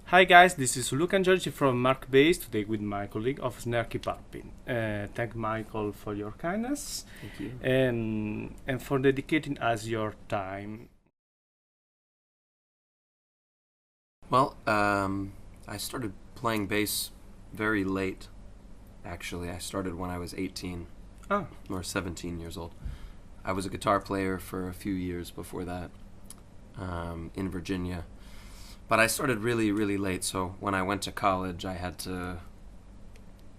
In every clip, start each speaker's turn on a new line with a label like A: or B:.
A: Hi guys, this is Luca and Giorgi from Mark Base, today with my colleague of Snarky Puppy. Thank Michael for your kindness
B: Thank you.
A: and for dedicating us your time.
B: Well, I started playing bass very late. Actually, I started when I was 18
A: Ah,
B: or 17 years old. I was a guitar player for a few years before that in Virginia. But I started really, really late, so when I went to college, I had to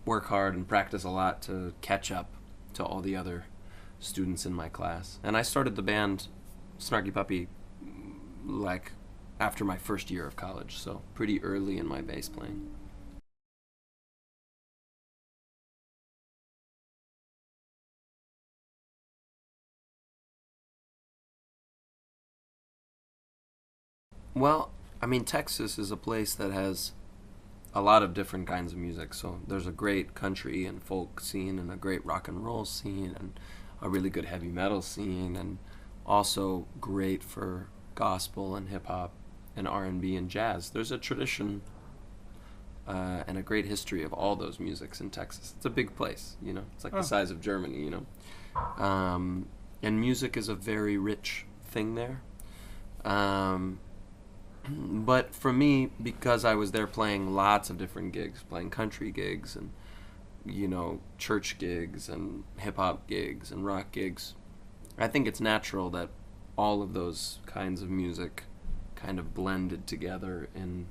B: work hard and practice a lot to catch up to all the other students in my class. And I started the band Snarky Puppy like after my first year of college, so pretty early in my bass playing. Well, I mean, Texas is a place that has a lot of different kinds of music. So there's a great country and folk scene, and a great rock and roll scene, and a really good heavy metal scene, and also great for gospel and hip hop and R&B and jazz. There's a tradition and a great history of all those musics in Texas. It's a big place, you know. It's like the
A: ah,
B: size of Germany, you know. And music is a very rich thing there. Um, but for me, because I was there playing lots of different gigs, playing country gigs and church gigs and hip hop gigs and rock gigs, I think it's natural that all of those kinds of music kind of blended together in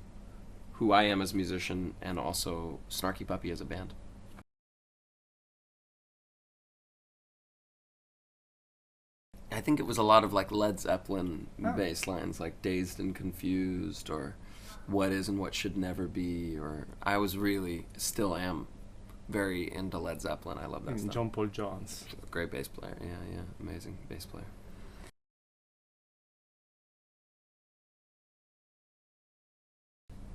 B: who I am as a musician and also Snarky Puppy as a band. I think it was a lot of like Led Zeppelin
A: ah.
B: bass lines, like Dazed and Confused, or What Is and What Should Never Be, or I was really, still am, very into Led Zeppelin. I love that
A: And
B: stuff.
A: John Paul Jones.
B: Great bass player. Yeah, yeah. Amazing bass player.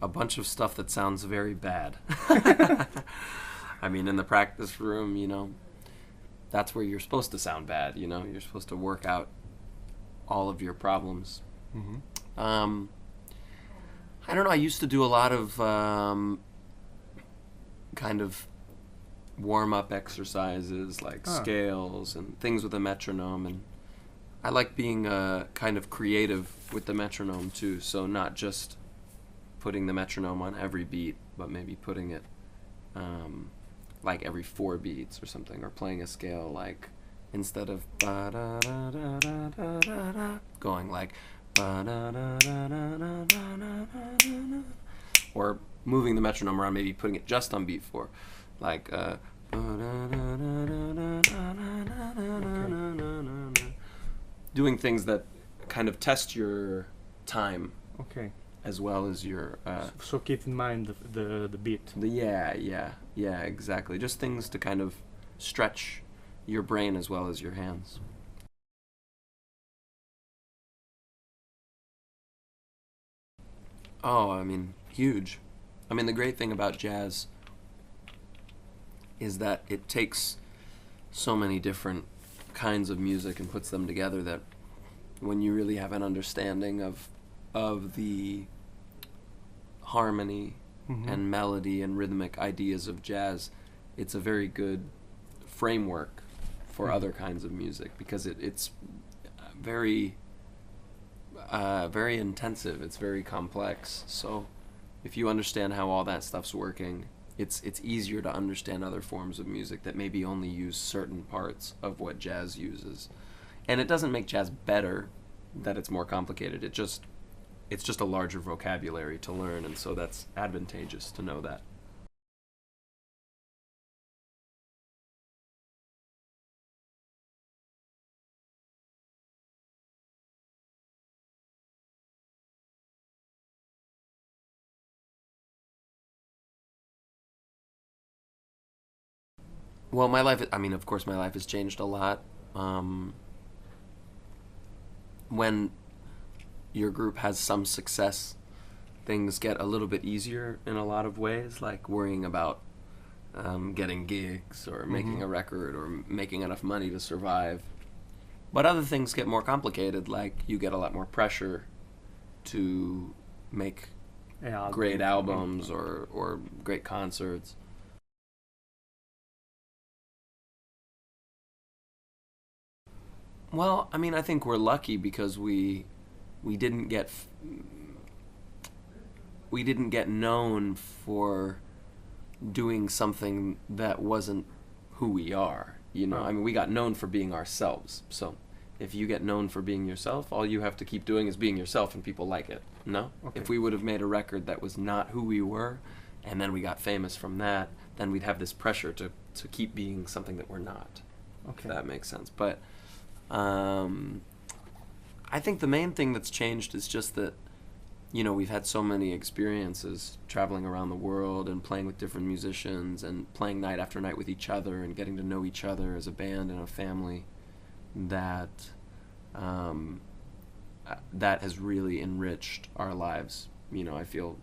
B: A bunch of stuff that sounds very bad. I mean, in the practice room, that's where you're supposed to sound bad, You're supposed to work out all of your problems.
A: Hmm.
B: Um, I don't know. I used to do a lot of kind of warm up exercises like
A: Ah,
B: scales and things with a metronome. And I like being kind of creative with the metronome too. So not just putting the metronome on every beat, but maybe putting it like every 4 beats or something, or playing a scale like instead of ba da da da da da da da, going like ba da da da da da da da, or moving the metronome around, maybe putting it just on beat 4, like
A: okay,
B: doing things that kind of test your time
A: okay.
B: as well as your
A: So keep in mind the beat.
B: yeah, exactly. Just things to kind of stretch your brain as well as your hands. Oh, I mean, huge. I mean, the great thing about jazz is that it takes so many different kinds of music and puts them together, that when you really have an understanding of the harmony
A: Hmm.
B: and melody and rhythmic ideas of jazz, it's a very good framework for
A: Hmm.
B: other kinds of music, because it's very very intensive. It's very complex. So if you understand how all that stuff's working, it's easier to understand other forms of music that maybe only use certain parts of what jazz uses. And it doesn't make jazz better that it's more complicated. It's just a larger vocabulary to learn, and so that's advantageous to know that. Well, my life, I mean, of course, my life has changed a lot. Um, when your group has some success, things get a little bit easier in a lot of ways, like worrying about getting gigs or
A: Hmm.
B: making a record or making enough money to survive. But other things get more complicated, like you get a lot more pressure to make great albums or great concerts. Well, I mean, I think we're lucky because we didn't get we didn't get known for doing something that wasn't who we are. You know, I mean, we got known for being ourselves. So if you get known for being yourself, all you have to keep doing is being yourself, and people like it. No?
A: Okay.
B: If we would have made a record that was not who we were, and then we got famous from that, then we'd have this pressure to keep being something that we're not.
A: Okay.
B: If that makes sense. But I think the main thing that's changed is just that, you know, we've had so many experiences traveling around the world and playing with different musicians and playing night after night with each other and getting to know each other as a band and a family that that has really enriched our lives. You know, I feel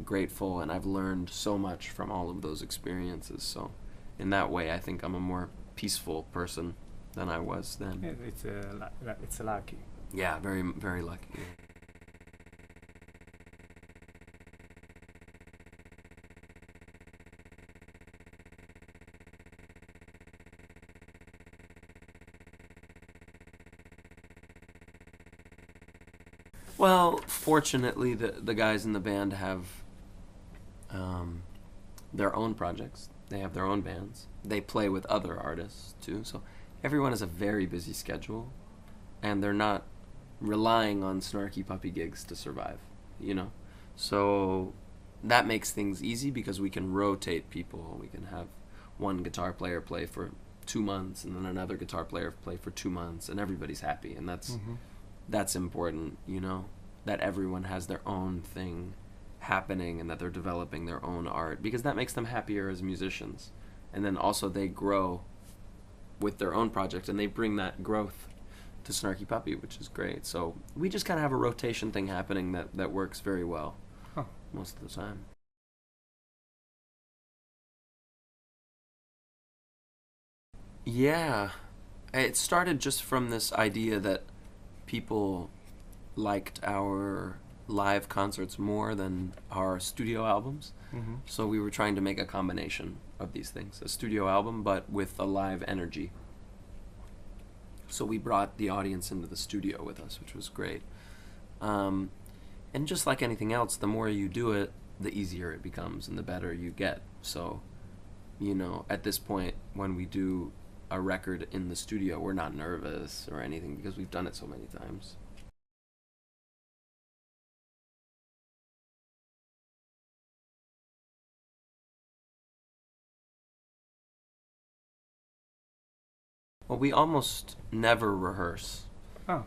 B: grateful, and I've learned so much from all of those experiences. So in that way, I think I'm a more peaceful person than I was then.
A: Yeah, it's lucky.
B: Yeah, very, very lucky. Well, fortunately, the guys in the band have their own projects. They have their own bands. They play with other artists, too. So everyone has a very busy schedule, and they're not relying on Snarky Puppy gigs to survive, you know? So that makes things easy because we can rotate people. We can have one guitar player play for 2 months, and then another guitar player play for 2 months, and everybody's happy. And that's important, you know, that everyone has their own thing happening and that they're developing their own art, because that makes them happier as musicians. And then also they grow with their own project, and they bring that growth to Snarky Puppy, which is great. So we just kind of have a rotation thing happening that works very well most of the time. Yeah, it started just from this idea that people liked our live concerts more than our studio albums. So we were trying to make a combination of these things, a studio album but with a live energy. So we brought the audience into the studio with us, which was great. And just like anything else, the more you do it, the easier it becomes and the better you get. So, you know, at this point, when we do a record in the studio, we're not nervous or anything because we've done it so many times. Well, we almost never rehearse.
A: Oh,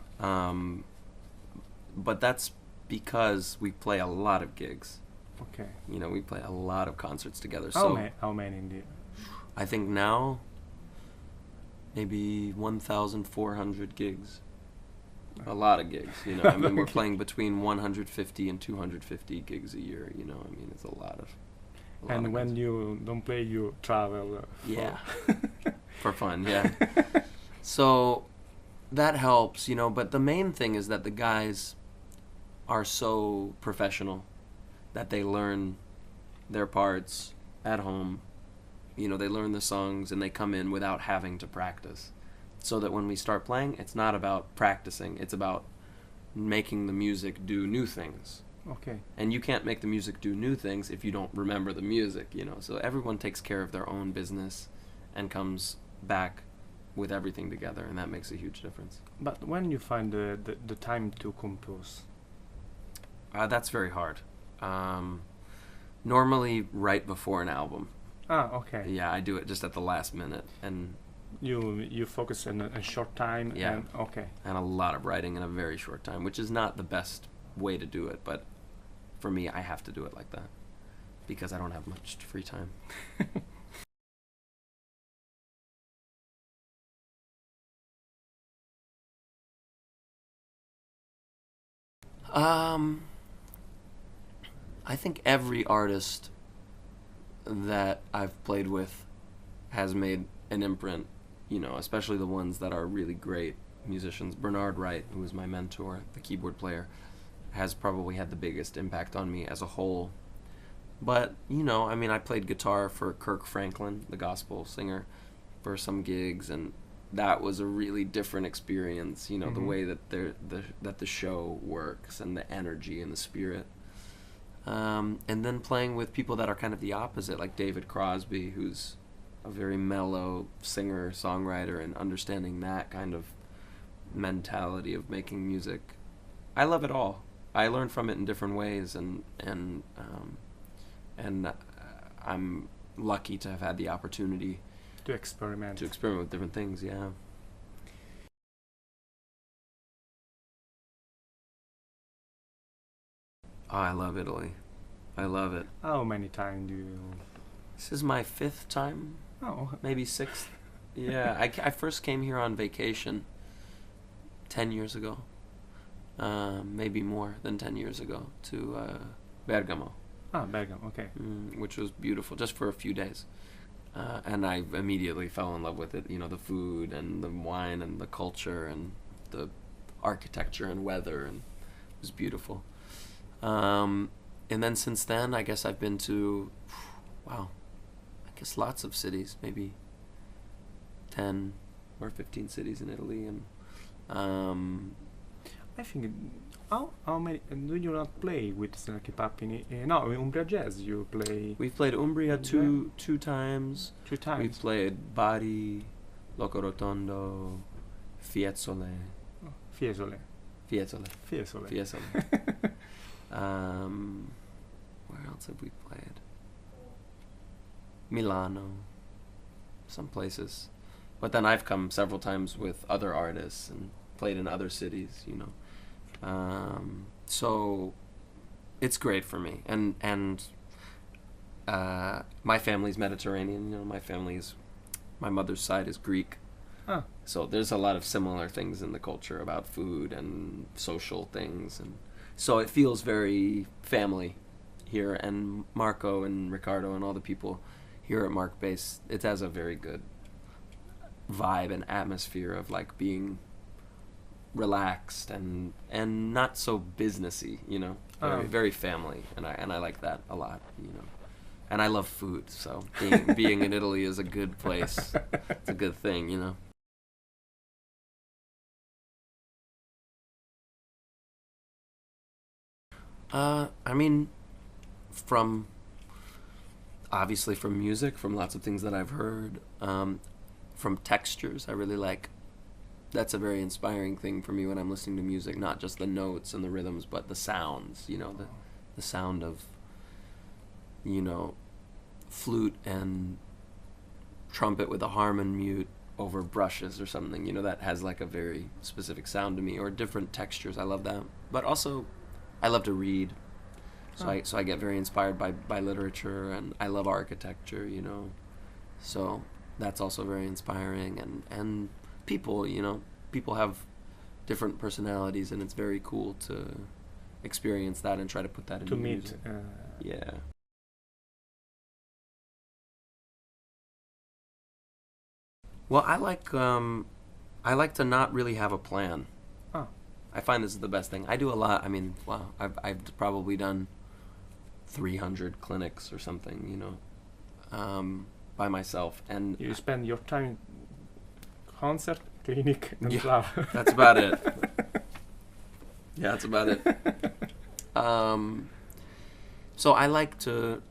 B: But that's because we play a lot of gigs.
A: okay.
B: You know, we play a lot of concerts together.
A: How,
B: So
A: how many in the...
B: I think now maybe 1,400 gigs. A lot of gigs, you know. I mean, we're playing between 150 and 250 gigs a year, you know. I mean, it's a lot of
A: And when
B: concerts.
A: you don't play, you travel.
B: Yeah. For fun, yeah. So that helps, you know, but the main thing is that the guys are so professional that they learn their parts at home. You know, they learn the songs and they come in without having to practice. So that when we start playing, it's not about practicing, it's about making the music do new things.
A: Okay.
B: And you can't make the music do new things if you don't remember the music, you know. So everyone takes care of their own business and comes back with everything together, and that makes a huge difference.
A: But when you find the time to compose?
B: That's very hard. Normally right before an album.
A: Ah, okay.
B: Yeah, I do it just at the last minute, and
A: You focus in a short time.
B: Yeah.
A: And, okay.
B: and a lot of writing in a very short time, which is not the best way to do it, but for me, I have to do it like that because I don't have much free time. I think every artist that I've played with has made an imprint, you know, especially the ones that are really great musicians. Bernard Wright, who was my mentor, the keyboard player, has probably had the biggest impact on me as a whole. But, you know, I mean, I played guitar for Kirk Franklin, the gospel singer, for some gigs, and that was a really different experience, you know, the way that that the show works and the energy and the spirit. And then playing with people that are kind of the opposite, like David Crosby, who's a very mellow singer, songwriter, and understanding that kind of mentality of making music. I love it all. I learn from it in different ways, and I'm lucky to have had the opportunity
A: to experiment
B: with different things. Yeah. Oh, I love Italy. I love it.
A: How many times do you?
B: This is my 5th time,
A: Oh,
B: maybe 6th. Yeah, I first came here on vacation 10 years ago, maybe more than 10 years ago, to Bergamo,
A: Bergamo. Okay.
B: which was beautiful, just for a few days. And I immediately fell in love with it. You know, the food and the wine and the culture and the architecture and weather, and it was beautiful. And then since then, I guess I've been to, wow, I guess lots of cities, maybe 10 or 15 cities in Italy, and
A: I think. How many do you not play with Snarky Puppy? No, Umbria Jazz you play
B: we've played Umbria two times.
A: 2 times.
B: We've played Bari, Loco Rotondo, Fiesole.
A: Fiesole.
B: Fiesole.
A: Fiesole.
B: Fiesole. Where else have we played? Milano. Some places. But then I've come several times with other artists and played in other cities, you know. So it's great for me. And my family's Mediterranean, you know, my mother's side is Greek.
A: Ah.
B: So there's a lot of similar things in the culture about food and social things, and so it feels very family here. And Marco and Ricardo and all the people here at Mark Base, it has a very good vibe and atmosphere of like being relaxed and not so businessy, you know, very family, and I like that a lot, you know. And I love food, so being in Italy is a good place. It's a good thing, you know. I mean, obviously from music, from lots of things that I've heard, from textures, I really like. That's a very inspiring thing for me when I'm listening to music, not just the notes and the rhythms, but the sounds, you know, the sound of, you know, flute and trumpet with a harmon mute over brushes or something, you know, that has like a very specific sound to me, or different textures. I love that. But also, I love to read, so I get very inspired by literature, and I love architecture, you know, so that's also very inspiring. And people, you know, people have different personalities, and it's very cool to experience that and try to put that into music. Yeah. Well, I like to not really have a plan.
A: Oh.
B: I find this is the best thing. I do a lot. I mean, wow, I've probably done 300 clinics or something, you know, by myself. And
A: you spend your time in concert, clinic, and
B: Yeah,
A: club.
B: that's about it. Yeah, that's about it. So I like to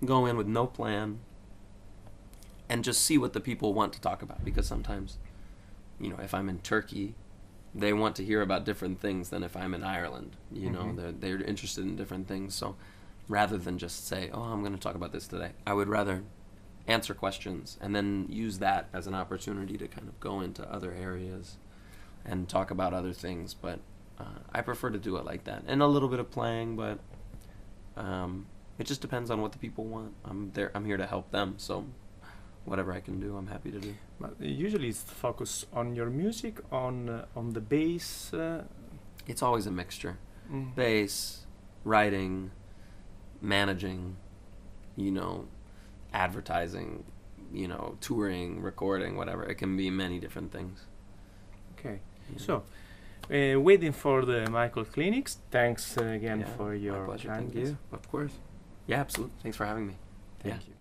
B: go in with no plan and just see what the people want to talk about, because sometimes, you know, if I'm in Turkey, they want to hear about different things than if I'm in Ireland. You know, they're interested in different things. So rather than just say, oh, I'm going to talk about this today, I would rather answer questions and then use that as an opportunity to kind of go into other areas and talk about other things. But I prefer to do it like that, and a little bit of playing, but it just depends on what the people want. I'm here to help them, so whatever I can do, I'm happy to do.
A: But usually it's focused on your music, on the bass.
B: It's always a mixture. Bass, writing, managing, you know, advertising, you know, touring, recording, whatever. It can be many different things.
A: Okay.
B: Yeah.
A: So, Waiting for the Michael Clinics. Thanks again
B: Yeah,
A: for
B: my
A: your
B: pleasure.
A: kindness.
B: Thank you. Of course. Yeah, absolutely. Thanks for having me.
A: Thank
B: Yeah.
A: you.